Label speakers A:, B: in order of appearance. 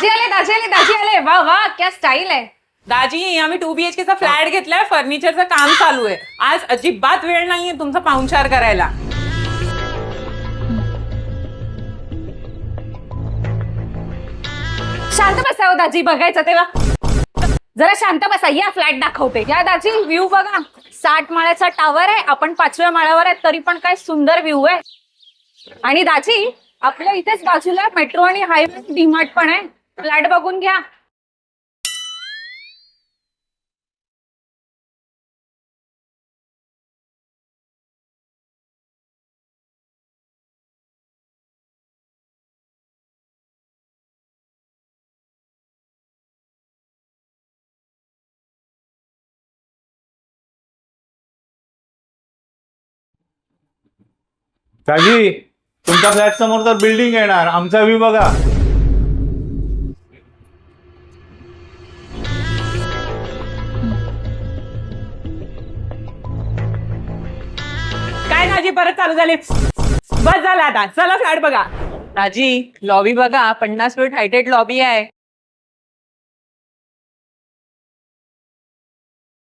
A: दाजी आले दाजी आले दाजी आले, वा वा क्या स्टाईल आहे.
B: दाजी आम्ही 2 BHK चा फ्लॅट घेतलाय, फर्निचरचं काम चालू आहे. आज अजिबात वेळ नाहीये तुमचा पाहुणचार करायला.
A: शांत बसावं दाजी, बघायचं तेव्हा. जरा शांत बसा, या फ्लॅट दाखवते. या दाजी, व्ह्यू बघा. 60 माळ्याचा टावर आहे, आपण 5व्या माळ्यावर आहे, तरी पण काय सुंदर व्ह्यू आहे. आणि दाजी आपल्या इथेच बाजूला मेट्रो आणि हायवे डी-मार्ट पण आहे. फ्लॅट बघून घ्या.
C: दाजी, तुमच्या फ्लॅट समोर तर बिल्डिंग येणार, आमचा व्ह्यू बघा.
B: काय दाजी परत चालू झाले? बस झालं आता, चला फ्लॅट बघा. दाजी लॉबी बघा, 50 फूट हायटेड लॉबी आहे.